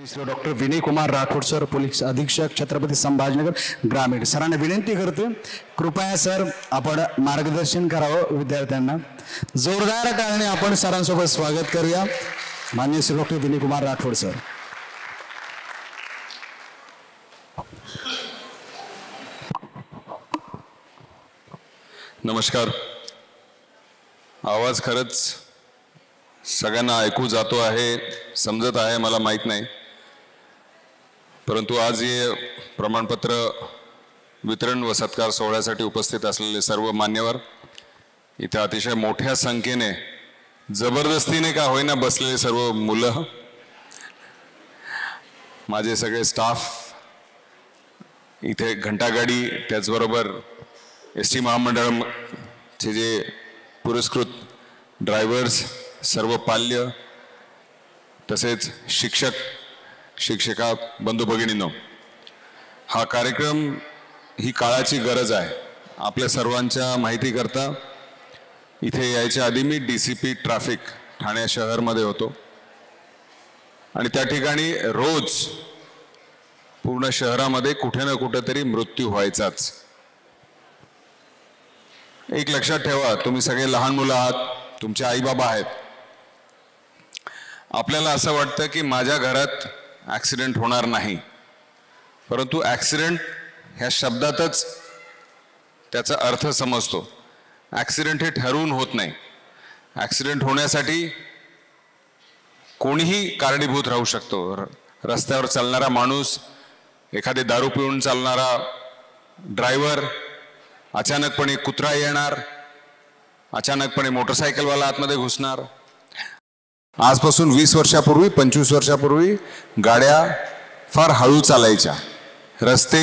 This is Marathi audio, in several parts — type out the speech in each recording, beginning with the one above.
Shri doctor Vinay Kumar Rathod sir, police अधीक्षक, छत्रपती संभाजीनगर ग्रामीण. सरांना विनंती करतो, कृपया सर आपण मार्गदर्शन करावं विद्यार्थ्यांना. जोरदार टाळ्याने आपण सरांसोबत स्वागत करूया. माननीय श्री डॉक्टर विनय कुमार राठोड सर. नमस्कार. आवाज खरंच सगळ्यांना ऐकू जातो आहे, समजत आहे मला माहीत नाही, परंतु आज हे प्रमाणपत्र वितरण व सत्कार सोहळ्यासाठी उपस्थित असलेले सर्व मान्यवर, इथे अतिशय मोठ्या संख्येने जबरदस्तीने का होईना बसलेले सर्व मुलं, माझे सगळे स्टाफ, इथे घंटागाडी, त्याचबरोबर एस.टी. महामंडळाचे जे पुरस्कृत ड्रायव्हर्स, सर्व पाल्य, तसेच शिक्षक शिक्षिका बंधू भगिनींनो, हा कार्यक्रम ही काळाची गरज आहे. आपल्या सर्वांच्या माहितीकरता इथे यायच्या आधी मी DCP ट्रॅफिक ठाणे शहरमध्ये होतो आणि त्या ठिकाणी रोज पूर्ण शहरामध्ये कुठे ना कुठेतरी मृत्यू व्हायचाच. एक लक्षात ठेवा, तुम्ही सगळे लहान मुलं आहात, तुमचे आई बाबा आहेत. आपल्याला असं वाटतं की माझ्या घरात ॲक्सिडेंट होणार नाही, परंतु ॲक्सिडेंट ह्या शब्दातच त्याचा अर्थ समजतो. ॲक्सिडेंट हे ठरवून होत नाही. ॲक्सिडेंट होण्यासाठी कोणीही कारणीभूत राहू शकतो. रस्त्यावर चालणारा माणूस, एखादे दारू पिऊन चालणारा ड्रायव्हर, अचानकपणे कुत्रा येणार, अचानकपणे मोटरसायकलवाला आतमध्ये घुसणार. आजपासून 20 वर्षापूर्वी, 25 वर्षापूर्वी गाड्या फार हळू चालायच्या, रस्ते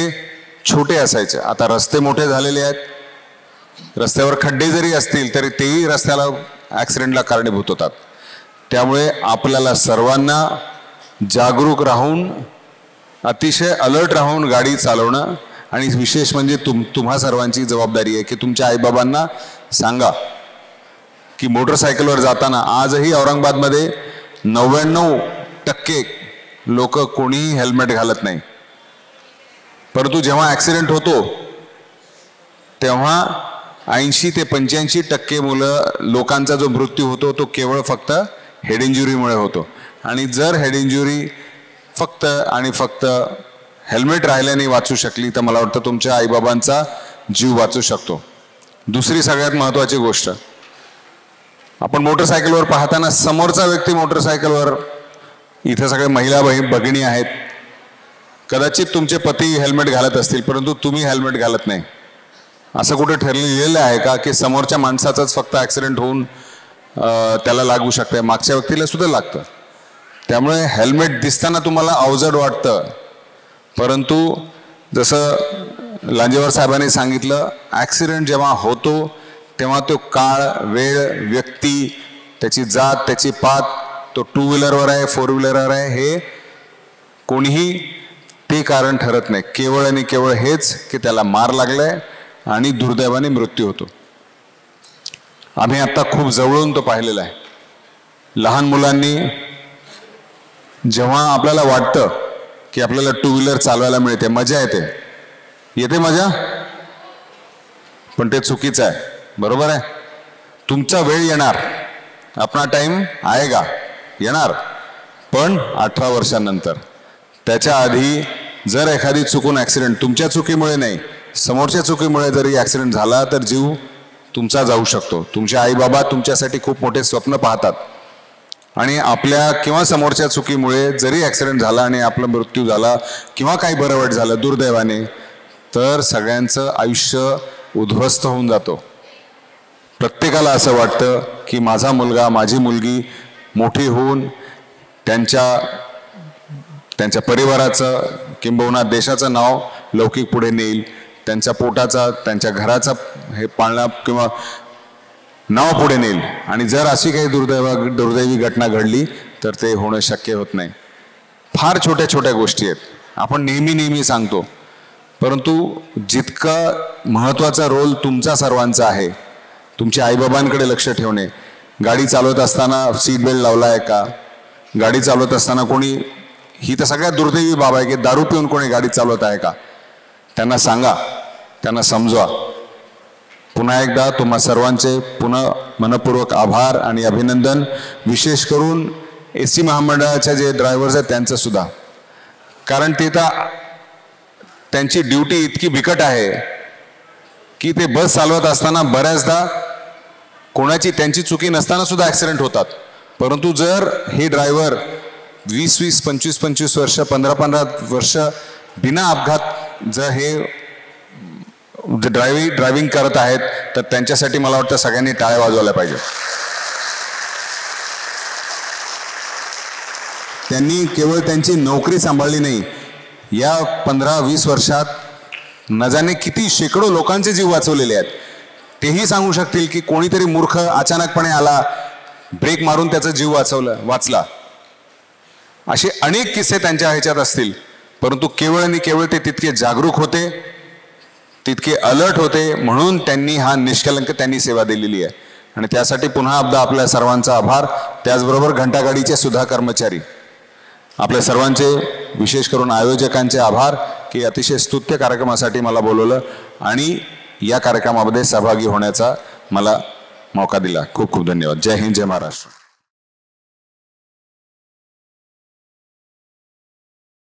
छोटे असायचे. आता रस्ते मोठे झालेले आहेत. रस्त्यावर खड्डे जरी असतील तरी तेही रस्त्याला ॲक्सिडेंटला कारणीभूत होतात. त्यामुळे आपल्याला सर्वांना जागरूक राहून, अतिशय अलर्ट राहून गाडी चालवणं, आणि विशेष म्हणजे तुम्हा सर्वांची जबाबदारी आहे की तुमच्या आईबाबांना सांगा की मोटरसायकलवर जाताना, आजही औरंगाबादमध्ये 99% लोक कोणीही हेल्मेट घालत नाही, परंतु जेव्हा ॲक्सिडेंट होतो तेव्हा 80 ते 85% लोकांचा जो मृत्यू होतो तो केवळ फक्त हेड इंजुरीमुळे होतो. आणि जर हेड इंजुरी फक्त आणि फक्त हेल्मेट राहिल्याने वाचू शकली तर मला वाटतं तुमच्या आईबाबांचा जीव वाचू शकतो. दुसरी सगळ्यात महत्त्वाची गोष्ट, आपण मोटरसायकलवर पाहताना समोरचा व्यक्ती मोटरसायकलवर, इथे सगळे महिला भगिनी आहेत, कदाचित तुमचे पती हेल्मेट घालत असतील परंतु तुम्ही हेल्मेट घालत नाही. असं कुठे ठरलेलं आहे का की समोरच्या माणसाचाच फक्त ॲक्सिडेंट होऊन त्याला लागू शकते, मागच्या व्यक्तीला सुद्धा लागतं. त्यामुळे हेल्मेट दिसताना तुम्हाला अवजड वाटतं, परंतु जसं लांजेवार साहेबांनी सांगितलं, ॲक्सिडेंट जेव्हा होतो तेव्हा तो काळ, वेळ, व्यक्ती, त्याची जात, त्याची पात, तो 2 व्हीलरवर आहे, 4 व्हीलरवर आहे, हे कोणीही ते कारण ठरत नाही. केवळ आणि केवळ हेच की त्याला मार लागलाय आणि दुर्दैवाने मृत्यू होतो. आम्ही आता खूप जवळून तो पाहिलेला आहे. लहान मुलांनी जेव्हा आपल्याला वाटतं की आपल्याला 2 व्हीलर चालवायला मिळते, मजा येते मजा, पण ते चुकीचं आहे. बरोबर आहे? तुमचा वेळ येणार, अपना टाइम आएगा, येणार, पण 18 वर्षांनंतर. त्याच्या आधी जर एखादी चुकून ॲक्सिडेंट, तुमच्या चुकीमुळे नाही, समोरच्या चुकीमुळे जरी ॲक्सिडेंट झाला तर जीव तुमचा जाऊ शकतो. तुमचे आईबाबा तुमच्यासाठी खूप मोठे स्वप्न पाहतात आणि आपल्या किंवा समोरच्या चुकीमुळे जरी ॲक्सिडेंट झाला आणि आपला मृत्यू झाला किंवा काही बरं वाईट झालं दुर्दैवाने, तर सगळ्यांचं आयुष्य उद्ध्वस्त होऊन जातो. प्रत्येकाला असं वाटतं की माझा मुलगा, माझी मुलगी मोठी होऊन त्यांच्या परिवाराचं किंबहुना देशाचं नाव लौकिक पुढे नेईल, त्यांच्या पोटाचा, त्यांच्या घराचा हे पाळणा किंवा नाव पुढे नेईल. आणि जर अशी काही दुर्दैवी घटना घडली तर ते होणं शक्य होत नाही. फार छोट्या छोट्या गोष्टी आहेत, आपण नेहमी सांगतो, परंतु जितका महत्त्वाचा रोल तुमचा सर्वांचा आहे, तुमच्या आईबाबांकडे लक्ष ठेवणे, गाडी चालवत असताना सीट बेल्ट लावला आहे का, गाडी चालवत असताना कोणी ही तर सगळ्यात दुर्दैवी बाब आहे की दारू पिऊन कोणी गाडी चालवत आहे का. त्यांना सांगा, त्यांना समजवा. पुन्हा एकदा तुम्हा सर्वांचे पुन्हा मनपूर्वक आभार आणि अभिनंदन. विशेष करून एस.टी. महामंडळाच्या जे ड्रायव्हर्स आहेत त्यांचं सुद्धा, कारण ते तर त्यांची ड्युटी इतकी बिकट आहे की ते बस चालवत असताना बऱ्याचदा कोणाची त्यांची चुकी नसताना सुद्धा ॲक्सिडेंट होतात. परंतु जर हे ड्रायव्हर 20-20, 25-25 वर्ष, 15-15 वर्ष बिना अपघात जर हे ड्रायव्हिंग करत आहेत तर त्यांच्यासाठी मला वाटतं सगळ्यांनी टाळ्या वाजवल्या पाहिजे. त्यांनी केवळ त्यांची नोकरी सांभाळली नाही, या 15-20 वर्षात न जाणे किती शेकडो लोकांचे जीव वाचवलेले आहेत. तेही सांगू शकतील की कोणीतरी मूर्ख अचानकपणे आला, ब्रेक मारून त्याचा जीव वाचला. असे अनेक किस्से त्यांच्या ह्याच्यात असतील. परंतु केवळ आणि केवळ ते तितके जागरूक होते, तितके अलर्ट होते, म्हणून त्यांनी हा निष्कलंक त्यांनी सेवा दिलेली आहे. आणि त्यासाठी पुन्हा एकदा आपल्या सर्वांचा आभार. त्याचबरोबर घंटागाडीचे सुद्धा कर्मचारी, आपल्या सर्वांचे विशेष करून आयोजकांचे आभार की अतिशय स्तुत्य कार्यक्रमासाठी मला बोलवलं आणि या कार्यक्रमामध्ये सहभागी होण्याचा मला मौका दिला. खूप खूप धन्यवाद. जय हिंद, जय महाराष्ट्र.